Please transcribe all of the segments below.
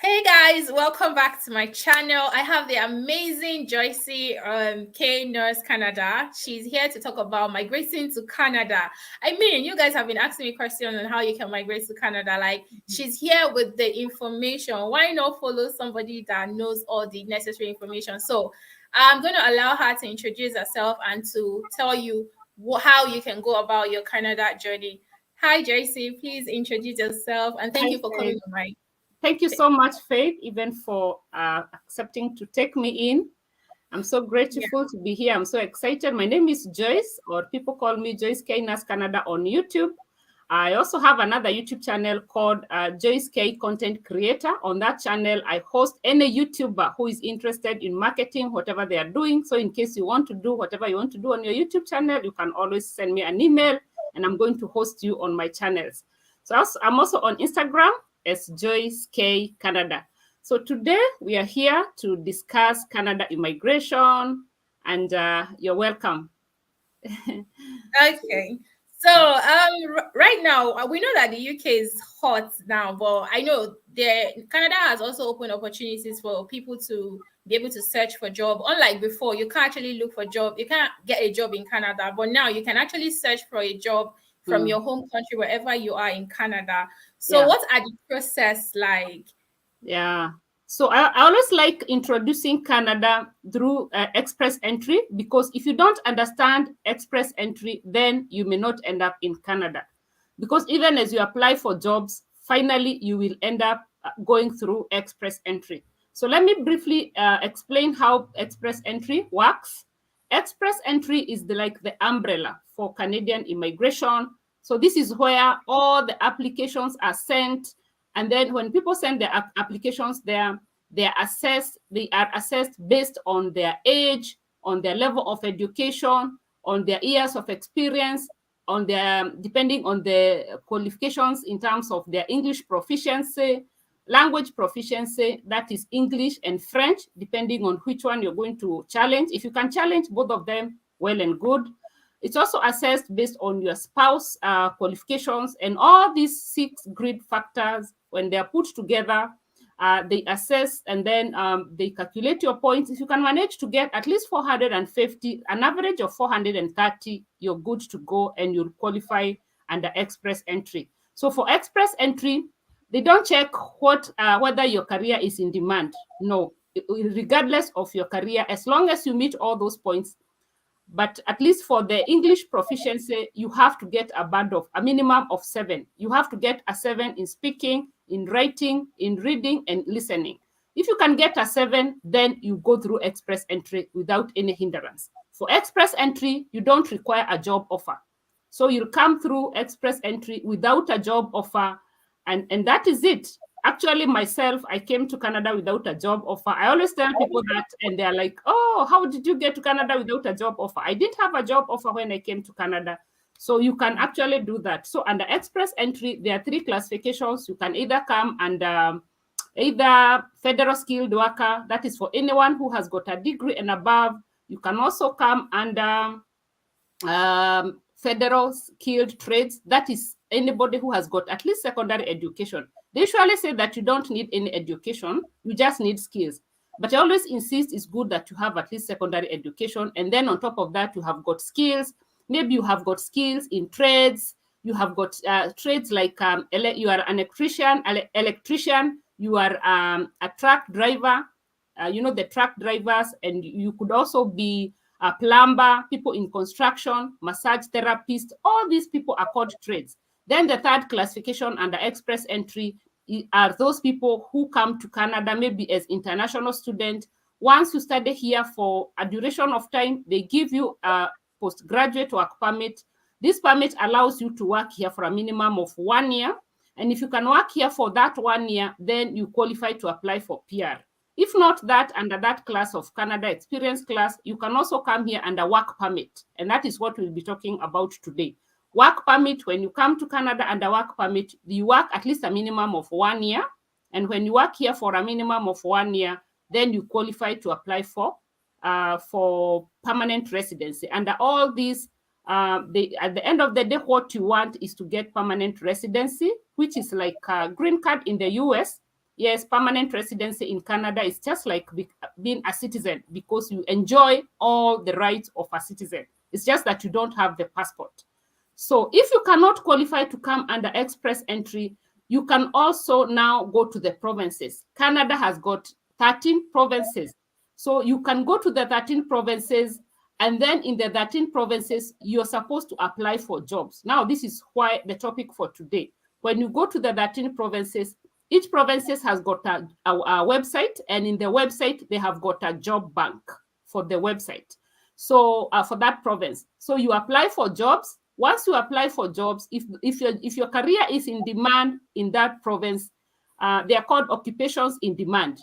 Hey guys, welcome back to my channel. I have the amazing Joyce K Nurse Canada. She's here to talk about migrating to Canada. I mean, you guys have been asking me questions on how you can migrate to Canada. Like, she's here with the information. Why not follow somebody that knows all the necessary information? So I'm going to allow her to introduce herself and to tell you how you can go about your Canada journey. Hi, Joyce. Please introduce yourself and thank Hi, you for coming Faith. on my. Thank you so much, Faith, even for accepting to take me in. I'm so Yeah. grateful to be here. I'm so excited. My name is Joyce, or people call me Joyce K Nurse Canada on YouTube. I also have another YouTube channel called Joyce K Content Creator. On that channel, I host any YouTuber who is interested in marketing, whatever they are doing. So in case you want to do whatever you want to do on your YouTube channel, you can always send me an email, and I'm going to host you on my channels. So I'm also on Instagram as Joyce K Canada. So today we are here to discuss Canada immigration, and you're welcome. Okay. So, right now we know that the UK is hot now, but I know Canada has also opened opportunities for people to be able to search for job. Unlike before, you can't actually look for job. You can't get a job in Canada, but now you can actually search for a job from your home country wherever you are in Canada. So, Yeah. what are the process like? Yeah. So I always like introducing Canada through express entry, because if you don't understand express entry, then you may not end up in Canada. Because even as you apply for jobs, finally you will end up going through express entry. So let me briefly explain how express entry works. Express entry is like the umbrella for Canadian immigration. So this is where all the applications are sent, and then when people send their applications there, they are assessed based on their age, on their level of education, on their years of experience, on their depending on the qualifications in terms of their English proficiency, language proficiency, that is English and French, depending on which one you're going to challenge. If you can challenge both of them, well and good. It's also assessed based on your spouse qualifications, and all these 6 grid factors, when they're put together, they assess, and then they calculate your points. If you can manage to get at least 450, an average of 430, you're good to go and you'll qualify under express entry. So for express entry, they don't check whether your career is in demand. No, regardless of your career, as long as you meet all those points. But at least for the English proficiency, you have to get a minimum of 7. You have to get a 7 in speaking, in writing, in reading, and listening. If you can get a 7, then you go through express entry without any hindrance. For express entry, you don't require a job offer. So you'll come through express entry without a job offer, and that is it. Actually, myself, I came to Canada without a job offer. I always tell people that, and they're like, oh, how did you get to Canada without a job offer? I didn't have a job offer when I came to Canada. So you can actually do that. So under express entry, there are 3 classifications. You can either come under either federal skilled worker, that is for anyone who has got a degree and above. You can also come under federal skilled trades, that is anybody who has got at least secondary education. They usually say that you don't need any education, you just need skills. But I always insist it's good that you have at least secondary education, and then on top of that, you have got skills. Maybe you have got skills in trades. You have got trades like you are an electrician, you are a truck driver, the truck drivers, and you could also be a plumber, people in construction, massage therapist. All these people are called trades. Then the 3rd classification under express entry are those people who come to Canada maybe as international students. Once you study here for a duration of time, they give you a postgraduate work permit. This permit allows you to work here for a minimum of 1 year. And if you can work here for that 1 year, then you qualify to apply for PR. If not that, under that class of Canada Experience class, you can also come here under work permit. And that is what we'll be talking about today. Work permit, when you come to Canada under work permit, you work at least a minimum of 1 year. And when you work here for a minimum of 1 year, then you qualify to apply for permanent residency. Under all these, at the end of the day, what you want is to get permanent residency, which is like a green card in the US. yes, permanent residency in Canada is just like being a citizen, because you enjoy all the rights of a citizen. It's just that you don't have the passport. So if you cannot qualify to come under express entry, you can also now go to the provinces. Canada has got 13 provinces. So you can go to the 13 provinces, and then in the 13 provinces, you're supposed to apply for jobs. Now, this is why the topic for today. When you go to the 13 provinces, each provinces has got a website, and in the website, they have got a job bank for the website. So for that province, so you apply for jobs. Once you apply for jobs, if your career is in demand in that province, they are called occupations in demand.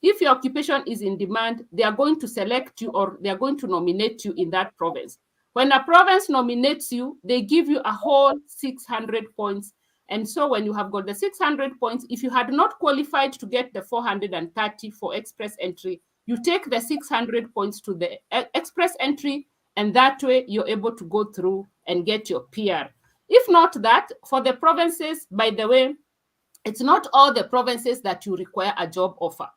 If your occupation is in demand, they are going to select you, or they are going to nominate you in that province. When a province nominates you, they give you a whole 600 points. And so when you have got the 600 points, if you had not qualified to get the 430 for express entry, you take the 600 points to the express entry, and that way you're able to go through and get your PR. If not that, for the provinces, by the way, it's not all the provinces that you require a job offer.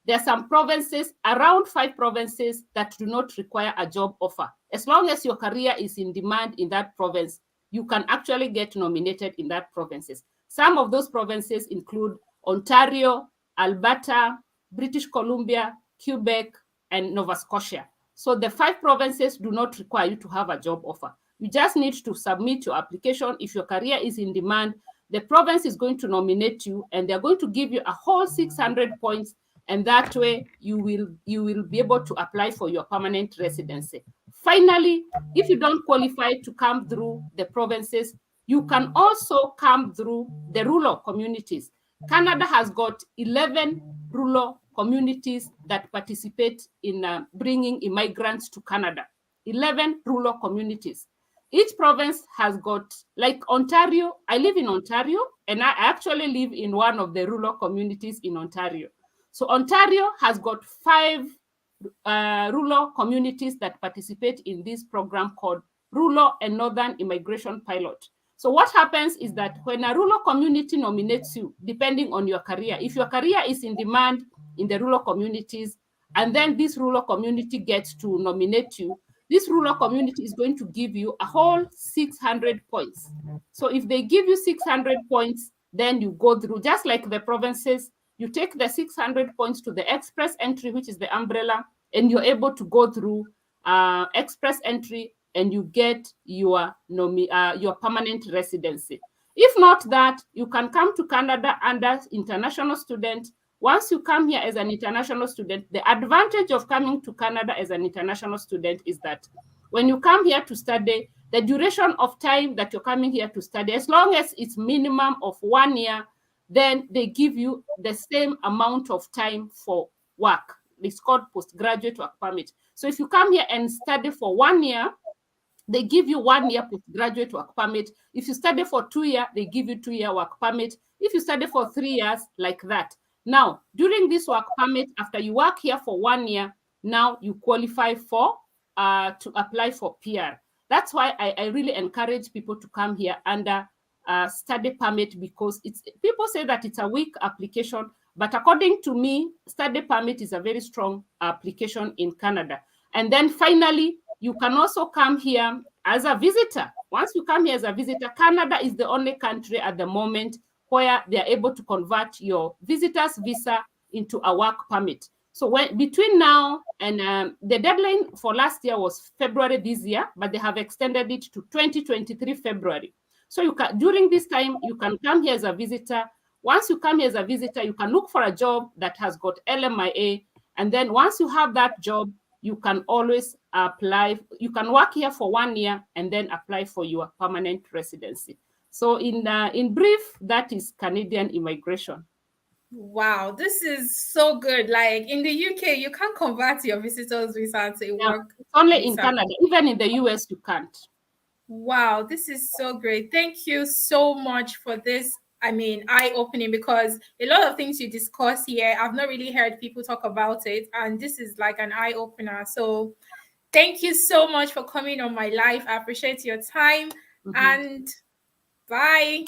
There are some provinces, around 5 provinces, that do not require a job offer. As long as your career is in demand in that province, you can actually get nominated in that provinces. Some of those provinces include Ontario, Alberta, British Columbia, Quebec, and Nova Scotia. So the 5 provinces do not require you to have a job offer. You just need to submit your application. If your career is in demand, the province is going to nominate you, and they're going to give you a whole 600 points, and that way you will be able to apply for your permanent residency. Finally, if you don't qualify to come through the provinces, you can also come through the rural communities. Canada has got 11 rural communities that participate in bringing immigrants to Canada. 11 rural communities. Each province has got, like Ontario, I live in Ontario, and I actually live in one of the rural communities in Ontario. So Ontario has got 5 rural communities that participate in this program called Rural and Northern Immigration Pilot. So what happens is that when a rural community nominates you, depending on your career, if your career is in demand in the rural communities, and then this rural community gets to nominate you, this rural community is going to give you a whole 600 points. So if they give you 600 points, then you go through, just like the provinces, you take the 600 points to the express entry, which is the umbrella, and you're able to go through express entry, and you get your permanent residency. If not that, you can come to Canada under international student. Once you come here as an international student, the advantage of coming to Canada as an international student is that when you come here to study, the duration of time that you're coming here to study, as long as it's minimum of 1 year, then they give you the same amount of time for work. It's called postgraduate work permit. So if you come here and study for 1 year, they give you 1 year postgraduate work permit. If you study for 2 years, they give you 2-year work permit. If you study for 3 years, like that. Now, during this work permit, after you work here for 1 year, now you qualify for to apply for PR. That's why I really encourage people to come here under study permit, because people say that it's a weak application, but according to me, study permit is a very strong application in Canada. And then finally, you can also come here as a visitor. Once you come here as a visitor, Canada is the only country at the moment where they are able to convert your visitor's visa into a work permit. So between now and the deadline for last year was February this year, but they have extended it to 2023 February. So during this time, you can come here as a visitor. Once you come here as a visitor, you can look for a job that has got LMIA. And then once you have that job, you can always apply. You can work here for 1 year and then apply for your permanent residency. So in brief, that is Canadian immigration. Wow, this is so good. Like in the UK, you can't convert your visitor's visa to a work It's only visa. in Canada. Even in the US, you can't. Wow, this is so great. Thank you so much for this. I mean, eye-opening, because a lot of things you discuss here, I've not really heard people talk about it. And this is like an eye-opener. So thank you so much for coming on my live. I appreciate your time. And bye.